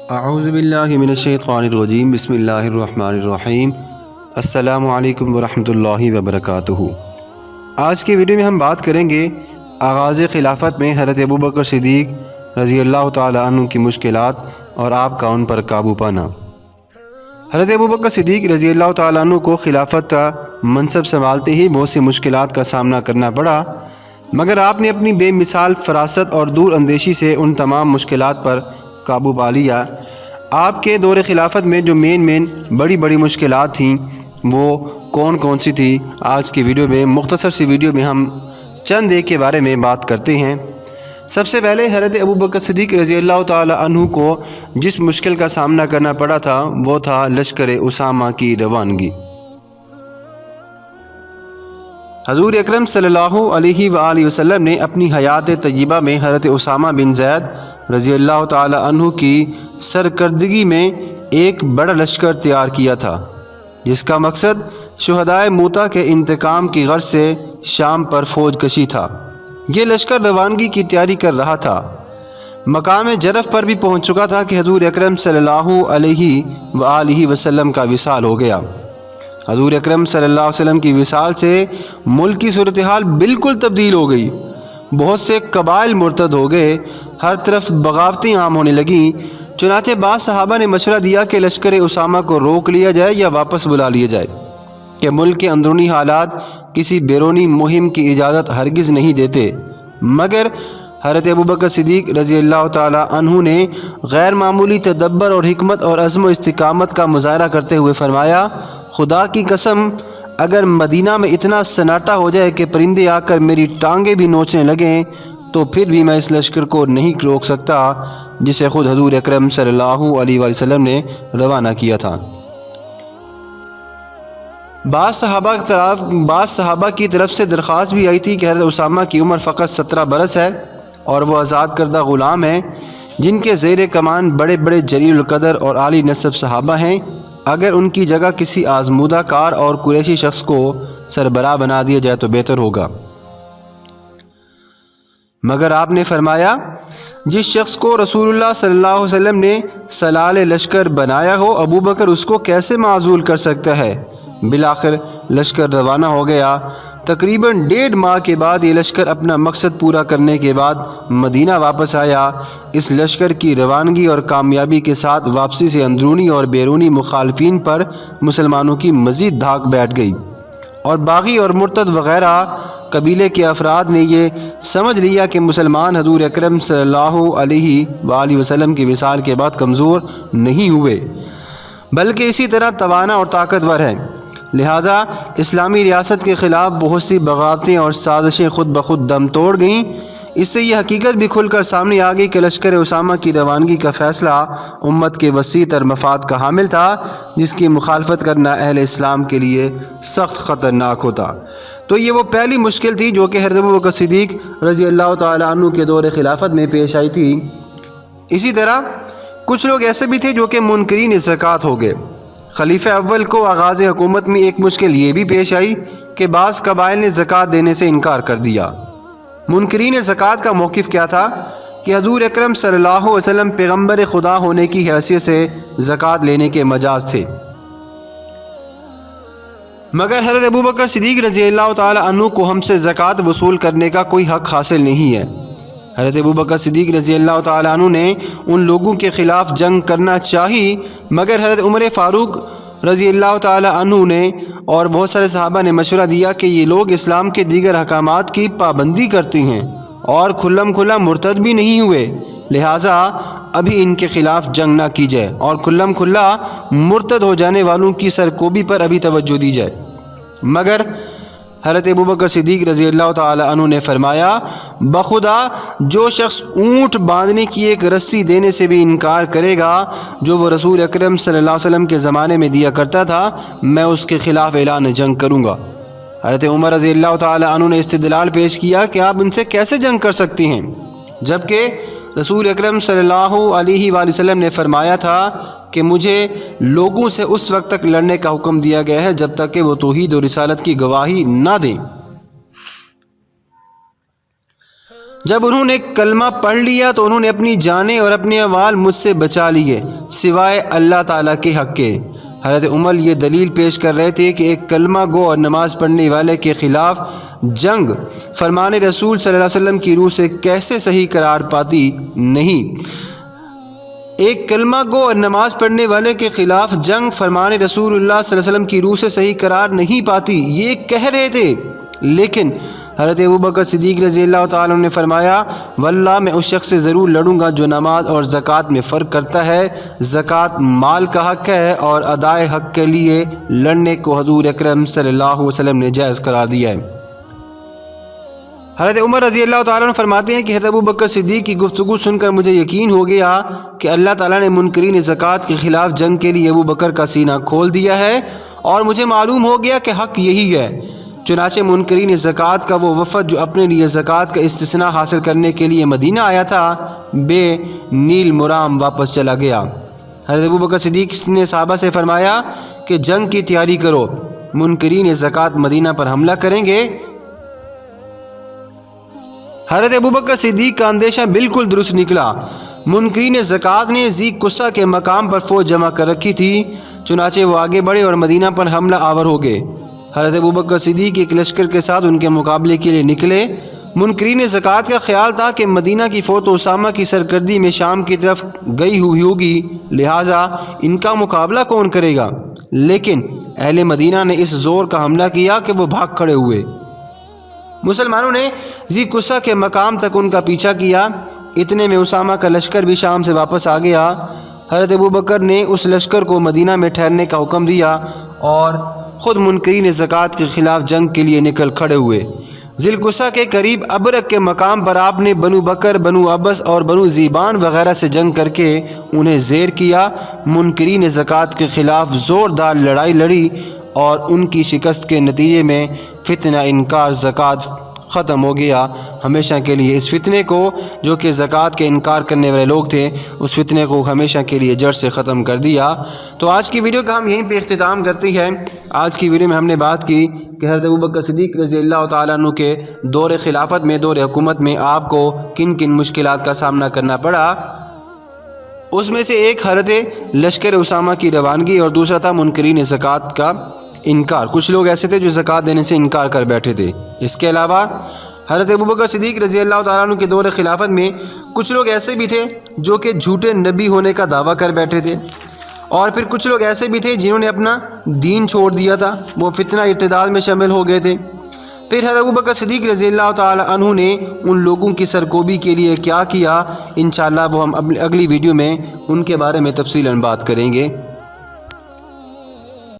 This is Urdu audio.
اعوذ باللہ من الشیطان الرجیم بسم اللہ الرحمن الرحیم السلام علیکم ورحمۃ اللہ وبرکاتہ۔ آج کے ویڈیو میں ہم بات کریں گے آغاز خلافت میں حضرت ابوبکر صدیق رضی اللہ تعالی عنہ کی مشکلات اور آپ کا ان پر قابو پانا۔ حضرت ابوبکر صدیق رضی اللہ تعالی عنہ کو خلافت کا منصب سنبھالتے ہی بہت سی مشکلات کا سامنا کرنا پڑا، مگر آپ نے اپنی بے مثال فراست اور دور اندیشی سے ان تمام مشکلات پر قابو پا لیا۔ آپ کے دور خلافت میں جو بڑی بڑی مشکلات تھیں وہ کون کون سی تھی، آج کی ویڈیو میں مختصر سی ویڈیو میں ہم چند ایک کے بارے میں بات کرتے ہیں۔ سب سے پہلے حضرت ابوبکر صدیق رضی اللہ تعالی عنہ کو جس مشکل کا سامنا کرنا پڑا تھا وہ تھا لشکر اسامہ کی روانگی۔ حضور اکرم صلی اللہ علیہ وآلہ وسلم نے اپنی حیات طیبہ میں حضرت اسامہ بن زید رضی اللہ تعالی عنہ کی سرکردگی میں ایک بڑا لشکر تیار کیا تھا، جس کا مقصد شہدائے موتا کے انتقام کی غرض سے شام پر فوج کشی تھا۔ یہ لشکر روانگی کی تیاری کر رہا تھا، مقام جرف پر بھی پہنچ چکا تھا کہ حضور اکرم صلی اللہ علیہ وآلہ وسلم کا وصال ہو گیا۔ حضور اکرم صلی اللہ علیہ وسلم کی وصال سے ملک کی صورتحال بالکل تبدیل ہو گئی۔ بہت سے قبائل مرتد ہو گئے، ہر طرف بغاوتیں عام ہونے لگیں۔ چنانچہ بعض صحابہ نے مشورہ دیا کہ لشکر اسامہ کو روک لیا جائے یا واپس بلا لیا جائے، کہ ملک کے اندرونی حالات کسی بیرونی مہم کی اجازت ہرگز نہیں دیتے۔ مگر حضرت ابوبکر صدیق رضی اللہ تعالی عنہ نے غیر معمولی تدبر اور حکمت اور عزم و استقامت کا مظاہرہ کرتے ہوئے فرمایا، خدا کی قسم اگر مدینہ میں اتنا سناٹا ہو جائے کہ پرندے آ کر میری ٹانگیں بھی نوچنے لگیں تو پھر بھی میں اس لشکر کو نہیں روک سکتا جسے خود حضور اکرم صلی اللہ علیہ وآلہ وسلم نے روانہ کیا تھا۔ بعض صحابہ کی طرف سے درخواست بھی آئی تھی کہ حضرت اسامہ کی عمر فقط 17 برس ہے اور وہ آزاد کردہ غلام ہیں، جن کے زیر کمان بڑے بڑے جلیل القدر اور عالی نسب صحابہ ہیں، اگر ان کی جگہ کسی آزمودہ کار اور قریشی شخص کو سربراہ بنا دیا جائے تو بہتر ہوگا۔ مگر آپ نے فرمایا، جس شخص کو رسول اللہ صلی اللہ علیہ وسلم نے سلال لشکر بنایا ہو ابوبکر اس کو کیسے معزول کر سکتا ہے؟ بالآخر لشکر روانہ ہو گیا۔ تقریباً 1.5 ماہ کے بعد یہ لشکر اپنا مقصد پورا کرنے کے بعد مدینہ واپس آیا۔ اس لشکر کی روانگی اور کامیابی کے ساتھ واپسی سے اندرونی اور بیرونی مخالفین پر مسلمانوں کی مزید دھاک بیٹھ گئی، اور باغی اور مرتد وغیرہ قبیلے کے افراد نے یہ سمجھ لیا کہ مسلمان حضور اکرم صلی اللہ علیہ وآلہ وسلم کے وصال کے بعد کمزور نہیں ہوئے، بلکہ اسی طرح توانا اور طاقتور ہیں۔ لہٰذا اسلامی ریاست کے خلاف بہت سی بغاوتیں اور سازشیں خود بخود دم توڑ گئیں۔ اس سے یہ حقیقت بھی کھل کر سامنے آ گئی کہ لشکر اسامہ کی روانگی کا فیصلہ امت کے وسیع تر مفاد کا حامل تھا، جس کی مخالفت کرنا اہل اسلام کے لیے سخت خطرناک ہوتا۔ تو یہ وہ پہلی مشکل تھی جو کہ حضرت ابوبکر صدیق رضی اللہ تعالی عنہ کے دور خلافت میں پیش آئی تھی۔ اسی طرح کچھ لوگ ایسے بھی تھے جو کہ منکرین زکوٰۃ ہو گئے۔ خلیفہ اول کو آغاز حکومت میں ایک مشکل یہ بھی پیش آئی کہ بعض قبائل نے زکوٰۃ دینے سے انکار کر دیا۔ منکرین زکوٰۃ کا موقف کیا تھا کہ حضور اکرم صلی اللہ علیہ وسلم پیغمبر خدا ہونے کی حیثیت سے زکوٰۃ لینے کے مجاز تھے، مگر حضرت ابوبکر صدیق رضی اللہ تعالی عنہ کو ہم سے زکوٰۃ وصول کرنے کا کوئی حق حاصل نہیں ہے۔ حضرت ابوبکر صدیق رضی اللہ تعالی عنہ نے ان لوگوں کے خلاف جنگ کرنا چاہی، مگر حضرت عمر فاروق رضی اللہ تعالی عنہ نے اور بہت سارے صحابہ نے مشورہ دیا کہ یہ لوگ اسلام کے دیگر احکامات کی پابندی کرتے ہیں اور کھلا مرتد بھی نہیں ہوئے، لہٰذا ابھی ان کے خلاف جنگ نہ کی جائے اور کھلا مرتد ہو جانے والوں کی سرکوبی پر ابھی توجہ دی جائے۔ مگر حضرت ابوبکر صدیق رضی اللہ تعالی عنہ نے فرمایا، بخدا جو شخص اونٹ باندھنے کی ایک رسی دینے سے بھی انکار کرے گا جو وہ رسول اکرم صلی اللہ علیہ وسلم کے زمانے میں دیا کرتا تھا، میں اس کے خلاف اعلان جنگ کروں گا۔ حضرت عمر رضی اللہ تعالی عنہ نے استدلال پیش کیا کہ آپ ان سے کیسے جنگ کر سکتے ہیں، جبکہ رسول اکرم صلی اللہ علیہ وآلہ وسلم نے فرمایا تھا کہ مجھے لوگوں سے اس وقت تک لڑنے کا حکم دیا گیا ہے جب تک کہ وہ توحید اور رسالت کی گواہی نہ دیں۔ جب انہوں نے کلمہ پڑھ لیا تو انہوں نے اپنی جانیں اور اپنے اموال مجھ سے بچا لیے سوائے اللہ تعالیٰ کے حق کے۔ حضرت عمر یہ دلیل پیش کر رہے تھے کہ ایک کلمہ گو اور نماز پڑھنے والے کے خلاف جنگ فرمان رسول صلی اللہ علیہ وسلم کی روح سے کیسے صحیح قرار پاتی نہیں۔ ایک کلمہ گو اور نماز پڑھنے والے کے خلاف جنگ فرمان رسول اللہ صلی اللہ علیہ وسلم کی روح سے صحیح قرار نہیں پاتی، یہ کہہ رہے تھے، لیکن حضرت ابوبکر صدیق رضی اللہ تعالیٰ عنہ نے فرمایا واللہ میں اس شخص سے ضرور لڑوں گا جو نماز اور زکوٰۃ میں فرق کرتا ہے۔ زکوٰۃ مال کا حق ہے اور ادائے حق کے لیے لڑنے کو حضور اکرم صلی اللہ علیہ وسلم نے جائز قرار دیا ہے۔ حضرت عمر رضی اللہ تعالیٰ عنہ فرماتے ہیں کہ حضرت ابوبکر صدیق کی گفتگو سن کر مجھے یقین ہو گیا کہ اللہ تعالیٰ نے منکرین زکوٰۃ کے خلاف جنگ کے لیے ابوبکر کا سینہ کھول دیا ہے، اور مجھے معلوم ہو گیا کہ حق یہی ہے۔ چنانچہ منکرین زکوٰۃ کا وہ وفد جو اپنے لیے زکوٰۃ کا استثناء حاصل کرنے کے لیے مدینہ آیا تھا بے نیل مرام واپس چلا گیا۔ حضرت ابوبکر صدیق نے صحابہ سے فرمایا کہ جنگ کی تیاری کرو، منکرین زکوٰۃ مدینہ پر حملہ کریں گے۔ حضرت ابوبکر صدیق کا اندیشہ بالکل درست نکلا۔ منکرین زکوٰۃ نے ذی قصہ کے مقام پر فوج جمع کر رکھی تھی، چنانچہ وہ آگے بڑھے اور مدینہ پر حملہ آور ہو گئے۔ حضرت ابوبکر صدیق ایک لشکر کے ساتھ ان کے مقابلے کے لیے نکلے۔ منکرین زکوٰۃ کا خیال تھا کہ مدینہ کی فوج اسامہ کی سرکردی میں شام کی طرف گئی ہوئی ہوگی، لہٰذا ان کا مقابلہ کون کرے گا، لیکن اہل مدینہ نے اس زور کا حملہ کیا کہ وہ بھاگ کھڑے ہوئے۔ مسلمانوں نے ذی قصہ کے مقام تک ان کا پیچھا کیا، اتنے میں اسامہ کا لشکر بھی شام سے واپس آ گیا۔ حضرت ابوبکر نے اس لشکر کو مدینہ میں ٹھہرنے کا حکم دیا اور خود منکرین زکوٰۃ کے خلاف جنگ کے لیے نکل کھڑے ہوئے۔ ذی القصہ کے قریب ابرک کے مقام پر آپ نے بنو بکر، بنو عبس اور بنو ذیبان وغیرہ سے جنگ کر کے انہیں زیر کیا، منکرین زکوٰۃ کے خلاف زوردار لڑائی لڑی اور ان کی شکست کے نتیجے میں فتنہ انکار زکوٰۃ ختم ہو گیا ہمیشہ کے لیے۔ اس فتنے کو جو کہ زکوٰۃ کے انکار کرنے والے لوگ تھے، اس فتنے کو ہمیشہ کے لیے جڑ سے ختم کر دیا۔ تو آج کی ویڈیو کا ہم یہیں پہ اختتام کرتے ہیں۔ آج کی ویڈیو میں ہم نے بات کی کہ حضرت ابوبکر صدیق رضی اللہ تعالیٰ عنہ کے دور خلافت میں، دور حکومت میں آپ کو کن کن مشکلات کا سامنا کرنا پڑا۔ اس میں سے ایک حضرت لشکر اسامہ کی روانگی اور دوسرا تھا منکرین زکوٰۃ کا انکار۔ کچھ لوگ ایسے تھے جو زکوٰۃ دینے سے انکار کر بیٹھے تھے۔ اس کے علاوہ حضرت ابوبکر صدیق رضی اللہ تعالیٰ عنہ کے دور خلافت میں کچھ لوگ ایسے بھی تھے جو کہ جھوٹے نبی ہونے کا دعویٰ کر بیٹھے تھے، اور پھر کچھ لوگ ایسے بھی تھے جنہوں نے اپنا دین چھوڑ دیا تھا، وہ فتنہ ارتداد میں شامل ہو گئے تھے۔ پھر حضرت ابوبکر صدیق رضی اللہ تعالیٰ عنہ نے ان لوگوں کی سرکوبی کے لیے کیا کیا، انشاءاللہ وہ ہم اگلی ویڈیو میں ان کے بارے میں تفصیلاً بات کریں گے۔